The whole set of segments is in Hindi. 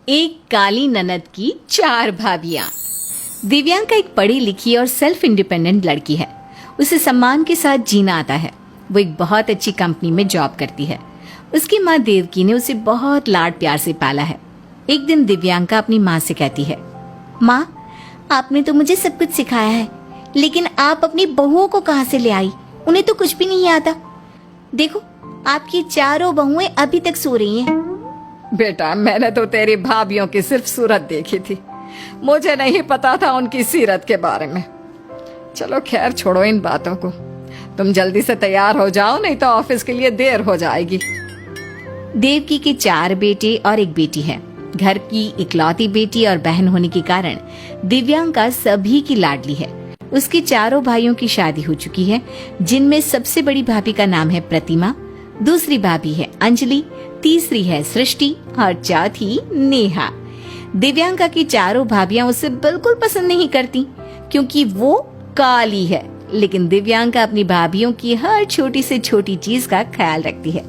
एक काली ननद की 4 भाभियां। दिव्यांका एक पढ़ी लिखी और सेल्फ इंडिपेंडेंट लड़की है। उसे सम्मान के साथ जीना आता है। वो एक बहुत अच्छी कंपनी में जॉब करती है। उसकी माँ देवकी ने उसे बहुत लाड प्यार से पाला है। एक दिन दिव्यांका अपनी माँ से कहती है, माँ, आपने तो मुझे सब कुछ सिखाया है, लेकिन आप अपनी बहुओं को कहाँ से ले आई? उन्हें तो कुछ भी नहीं आता। देखो, आपकी चारों बहुएं अभी तक सो रही हैं। बेटा, मैंने तो तेरी भाभीियों की सिर्फ सूरत देखी थी, मुझे नहीं पता था उनकी सीरत के बारे में। चलो खैर, छोड़ो इन बातों को। तुम जल्दी से तैयार हो जाओ, नहीं तो ऑफिस के लिए देर हो जाएगी। देवकी के 4 बेटे और एक बेटी है। घर की इकलौती बेटी और बहन होने के कारण दिव्यांका सभी की लाडली है। उसके चारों भाइयों की शादी हो चुकी है, जिनमें सबसे बड़ी भाभी का नाम है प्रतिमा, दूसरी भाभी है अंजलि, तीसरी है सृष्टि और चौथी नेहा। दिव्यांका की चारों भाभियां उसे बिल्कुल पसंद नहीं करती, क्योंकि वो काली है। लेकिन दिव्यांका अपनी भाभियों की हर छोटी से छोटी चीज का ख्याल रखती है।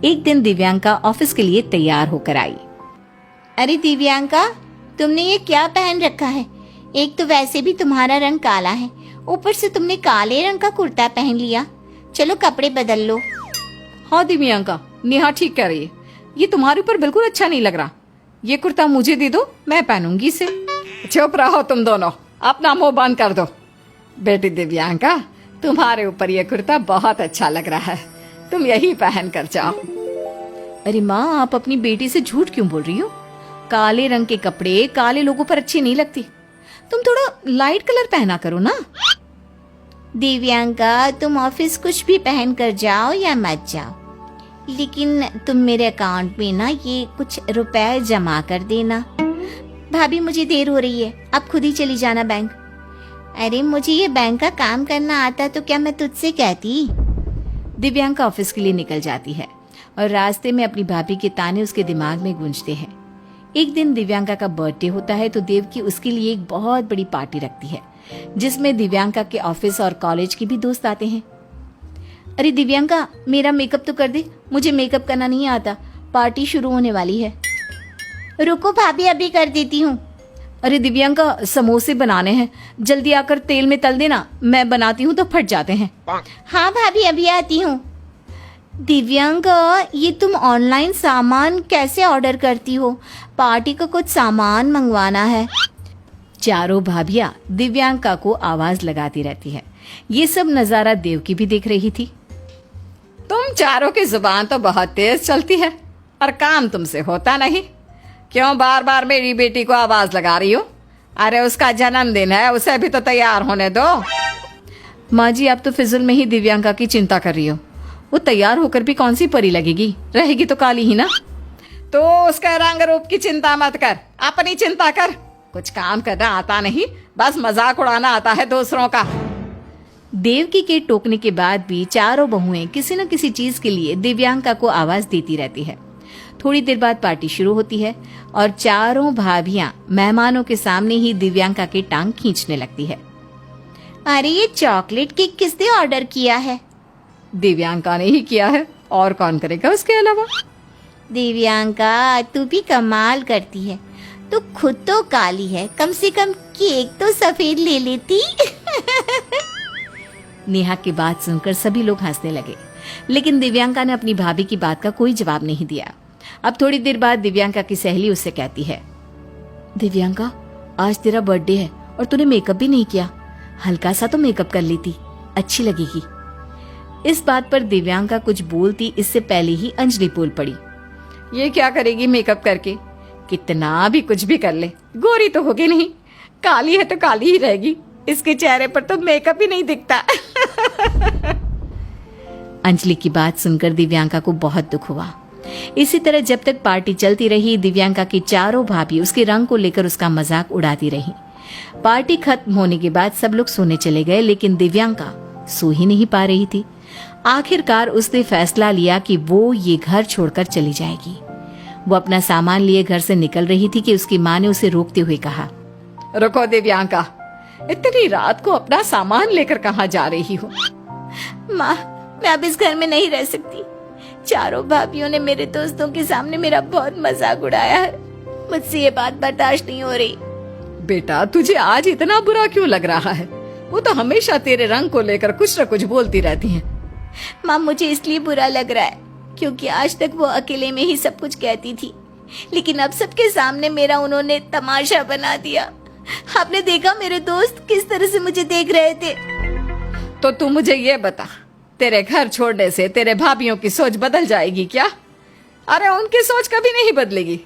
एक दिन दिव्यांका ऑफिस के लिए तैयार होकर आई। अरे दिव्यांका, तुमने ये क्या पहन रखा है? एक तो वैसे भी तुम्हारा रंग काला है, ऊपर से तुमने काले रंग का कुर्ता पहन लिया। चलो कपड़े बदल लो। हाँ दिव्यांका, नेहा ठीक कह रही है। ये तुम्हारे ऊपर बिल्कुल अच्छा नहीं लग रहा। ये कुर्ता मुझे दे दो, मैं पहनूंगी इसे। चुप रहो तुम दोनों, अपना मुंह बंद कर दो। बेटी दिव्यांका, तुम्हारे ऊपर ये कुर्ता बहुत अच्छा लग रहा है, तुम यही पहन कर जाओ। अरे माँ, आप अपनी बेटी से झूठ क्यों बोल रही हो? काले रंग के कपड़े काले लोगों पर अच्छे नहीं लगते। तुम थोड़ा लाइट कलर पहना करो ना। दिव्यांका, तुम ऑफिस कुछ भी पहन कर जाओ या मत जाओ, लेकिन तुम मेरे अकाउंट में ना ये कुछ रुपए जमा कर देना। भाभी, मुझे देर हो रही है, आप खुद ही चली जाना बैंक। अरे, मुझे ये बैंक का काम करना आता तो क्या मैं तुझसे कहती? दिव्यांका ऑफिस के लिए निकल जाती है और रास्ते में अपनी भाभी के ताने उसके दिमाग में गूंजते हैं। एक दिन दिव्यांका का बर्थडे होता है तो देवकी उसके लिए एक बहुत बड़ी पार्टी रखती है, जिसमें दिव्यांका के ऑफिस और कॉलेज के भी दोस्त आते हैं। अरे दिव्यांका, मेरा मेकअप तो कर दे, मुझे मेकअप करना नहीं आता, पार्टी शुरू होने वाली है। रुको भाभी, अभी कर देती हूँ। अरे दिव्यांका, समोसे बनाने हैं, जल्दी आकर तेल में तल देना, मैं बनाती हूँ तो फट जाते हैं। हाँ भाभी, अभी आती हूँ। दिव्यांका, ये तुम ऑनलाइन सामान कैसे ऑर्डर करती हो? पार्टी का कुछ सामान मंगवाना है। चारों भाभियां दिव्यांका को आवाज लगाती रहती है। ये सब नजारा देवकी भी देख रही थी। तुम चारों की जुबान तो बहुत तेज चलती है और काम तुमसे होता नहीं। क्यों बार बार मेरी बेटी को आवाज लगा रही हो? अरे उसका जन्मदिन है, उसे भी तो तैयार होने दो। माँ जी, आप तो फिजुल में ही दिव्यांका की चिंता कर रही हो। वो तैयार होकर भी कौन सी परी लगेगी, रहेगी तो काली ही ना। तो उसके रंग रूप की चिंता मत कर, अपनी चिंता कर। कुछ काम करना आता नहीं, बस मजाक उड़ाना आता है दूसरों का। देवकी के टोकने के बाद भी चारों बहुएं किसी न किसी चीज के लिए दिव्यांका को आवाज देती रहती है। थोड़ी देर बाद पार्टी शुरू होती है और चारों भाभियां मेहमानों के सामने ही दिव्यांका की टांग खींचने लगती है। अरे, ये चॉकलेट केक किसने ऑर्डर किया है? दिव्यांका ने ही किया है, और कौन करेगा उसके अलावा। दिव्यांका, तू भी कमाल करती है। तू खुद तो काली है, कम से कम केक तो सफेद ले लेती। नेहा की बात सुनकर सभी लोग हंसने लगे, लेकिन दिव्यांका ने अपनी भाभी की बात का कोई जवाब नहीं दिया। अब थोड़ी देर बाद दिव्यांका की सहेली उससे कहती है, दिव्यांका, आज तेरा बर्थडे है और तूने मेकअप भी नहीं किया, हल्का सा तो मेकअप कर लेती, अच्छी लगेगी। इस बात पर दिव्यांका कुछ बोलती इससे पहले ही अंजलि बोल पड़ी। ये क्या करेगी मेकअप करके? कितना भी कुछ भी कर ले, गोरी तो होगी नहीं, काली है तो काली ही रहेगी। इसके चेहरे पर तो मेकअप ही नहीं दिखता। अंजलि की बात सुनकर दिव्यांका को बहुत दुख हुआ। इसी तरह जब तक पार्टी चलती रही, दिव्यांका की चारों भाभी उसके रंग को लेकर उसका मजाक उड़ाती रही। पार्टी खत्म होने के बाद सब लोग सोने चले गए, लेकिन दिव्यांका सो ही नहीं पा रही थी। आखिरकार उसने फैसला लिया कि वो ये घर छोड़कर चली जाएगी। वो अपना सामान लिए घर से निकल रही थी कि उसकी माँ ने उसे रोकते हुए कहा, रुको दिव्यांका, इतनी रात को अपना सामान लेकर कहाँ जा रही हो? माँ, मैं अब इस घर में नहीं रह सकती। चारों भाभियों ने मेरे दोस्तों के सामने मेरा बहुत मजाक उड़ाया है। मुझसे ये बात बर्दाश्त नहीं हो रही। बेटा तुझे आज इतना बुरा क्यों लग रहा है? वो तो हमेशा तेरे रंग को लेकर कुछ न कुछ बोलती रहती हैं। माँ मुझे इसलिए बुरा लग रहा है क्योंकि आज तक वो अकेले में ही सब कुछ कहती थी, लेकिन अब सबके सामने मेरा उन्होंने तमाशा बना दिया। आपने देखा मेरे दोस्त किस तरह से मुझे देख रहे थे। तो तू मुझे ये बता, तेरे घर छोड़ने से तेरे भाभियों की सोच बदल जाएगी क्या? अरे उनकी सोच कभी नहीं बदलेगी,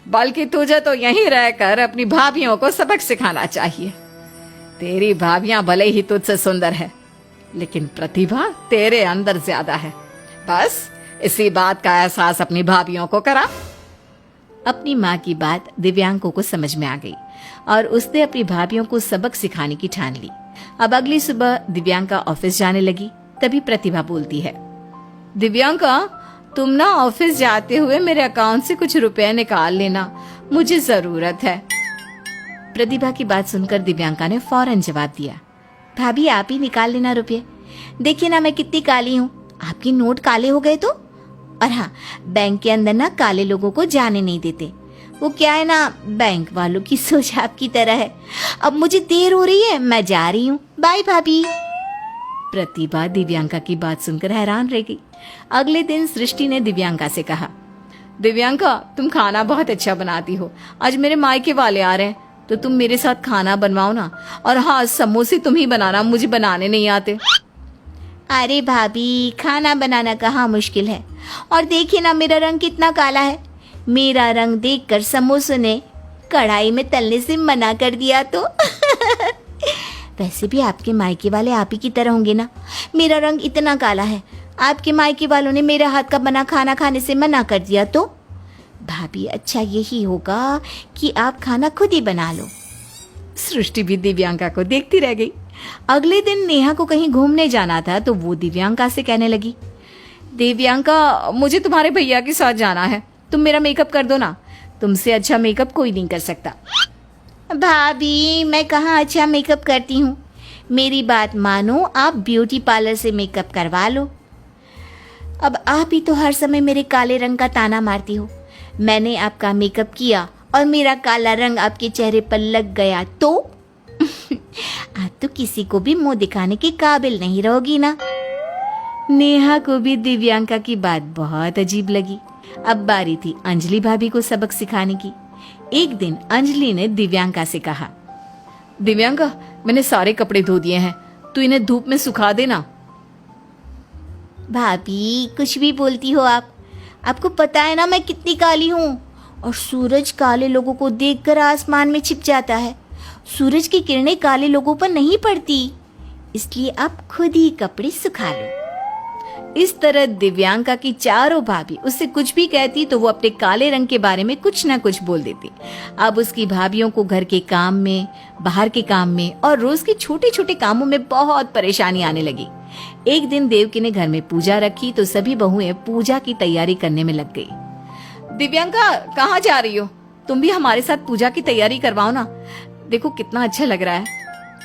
बल्कि तुझे तो यहीं रहकर अपनी भाभियों को सबक सिखाना चाहिए। तेरी भाभियां भले ही तुझसे सुंदर है, लेकिन प्रतिभा तेरे अंदर ज्यादा है। बस इसी बात का एहसास अपनी भाभियों को करा। अपनी माँ की बात दिव्यांको को समझ में आ गई और उसने अपनी भाभियों को सबक सिखाने की ठान ली। अब अगली सुबह दिव्यांका ऑफिस जाने लगी। तभी प्रतिभा बोलती है, दिव्यांका तुम ना ऑफिस जाते हुए मेरे अकाउंट से कुछ रुपए निकाल लेना, मुझे जरूरत है। प्रतिभा की बात सुनकर दिव्यांका ने फौरन जवाब दिया, भाभी आप ही निकाल लेना रुपये। देखिए ना मैं कितनी काली हूँ, आपके नोट काले हो गए तो। और हाँ, बैंक के अंदर ना काले लोगों को जाने नहीं देते। वो क्या है ना, बैंक वालों की सोच आपकी तरह है। अब मुझे देर हो रही है, मैं जा रही हूँ। बाय भाभी। प्रतिभा दिव्यांका की बात सुनकर हैरान रह गई। अगले दिन सृष्टि ने दिव्यांका से कहा, दिव्यांका तुम खाना बहुत अच्छा बनाती हो, आज मेरे मायके वाले आ रहे हैं तो तुम मेरे साथ खाना बनवाओ ना। और हाँ, समोसे तुम ही बनाना, मुझे बनाने नहीं आते। अरे भाभी खाना बनाना कहाँ मुश्किल है, और देखिए ना मेरा रंग कितना काला है। मेरा रंग देखकर समोसे ने कढ़ाई में तलने से मना कर दिया तो। वैसे भी आपके मायके वाले आप ही की तरह होंगे ना, मेरा रंग इतना काला है। आपके मायके वालों ने मेरे हाथ का बना खाना खाने से मना कर दिया तो। भाभी अच्छा यही होगा कि आप खाना खुद ही बना लो। सृष्टि भी दिव्यांका को देखती रह गई। अगले दिन नेहा को कहीं घूमने जाना था तो वो दिव्यांका से कहने लगी, दिव्यांका मुझे तुम्हारे भैया के साथ जाना है, तुम मेरा मेकअप कर दो ना, तुमसे अच्छा मेकअप कोई नहीं कर सकता। भाभी मैं कहाँ अच्छा मेकअप करती हूँ, मेरी बात मानो, आप ब्यूटी पार्लर से मेकअप करवा लो। अब आप ही तो हर समय मेरे काले रंग का ताना मारती हो। मैंने आपका मेकअप किया और मेरा काला रंग आपके चेहरे पर लग गया तो। आप तो किसी को भी मुंह दिखाने के काबिल नहीं रहोगी ना। नेहा को भी दिव्यांका की बात बहुत अजीब लगी। अब बारी थी अंजलि भाभी को सबक सिखाने की। एक दिन अंजलि ने दिव्यांका से कहा, दिव्यांका मैंने सारे कपड़े धो दिए हैं, तू इन्हें धूप में सुखा देना। भाभी कुछ भी बोलती हो आप, आपको पता है ना मैं कितनी काली हूँ, और सूरज काले लोगों को देखकर आसमान में छिप जाता है। सूरज की किरणें काले लोगों पर नहीं पड़ती, इसलिए आप खुद ही कपड़े सुखा लो। इस तरह दिव्यांका की चारों भाभी उससे कुछ भी कहती तो वो अपने काले रंग के बारे में कुछ ना कुछ बोल देती। अब उसकी भाभियों को घर के काम में, बाहर के काम में और रोज के छोटे छोटे कामों में बहुत परेशानी आने लगी। एक दिन देवकी ने घर में पूजा रखी तो सभी बहुएं पूजा की तैयारी करने में लग गई। दिव्यांका कहाँ जा रही हो? तुम भी हमारे साथ पूजा की तैयारी करवाओ ना, देखो कितना अच्छा लग रहा है।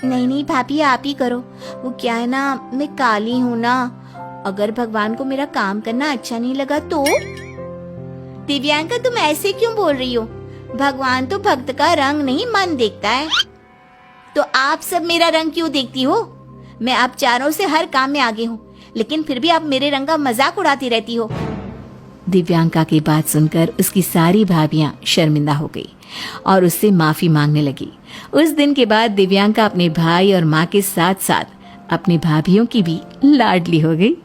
नहीं नहीं भाभी आप ही करो, वो क्या है ना मैं काली हूँ ना, अगर भगवान को मेरा काम करना अच्छा नहीं लगा तो। दिव्यांका तुम ऐसे क्यों बोल रही हो, भगवान तो भक्त का रंग नहीं मन देखता है। तो आप सब मेरा रंग क्यों देखती हो? मैं आप चारों से हर काम में आगे हूँ, लेकिन फिर भी आप मेरे रंग का मजाक उड़ाती रहती हो। दिव्यांका की बात सुनकर उसकी सारी भाभियां शर्मिंदा हो गई और उससे माफी मांगने लगी। उस दिन के बाद दिव्यांका अपने भाई और माँ के साथ साथ अपनी भाभियों की भी लाडली हो गई।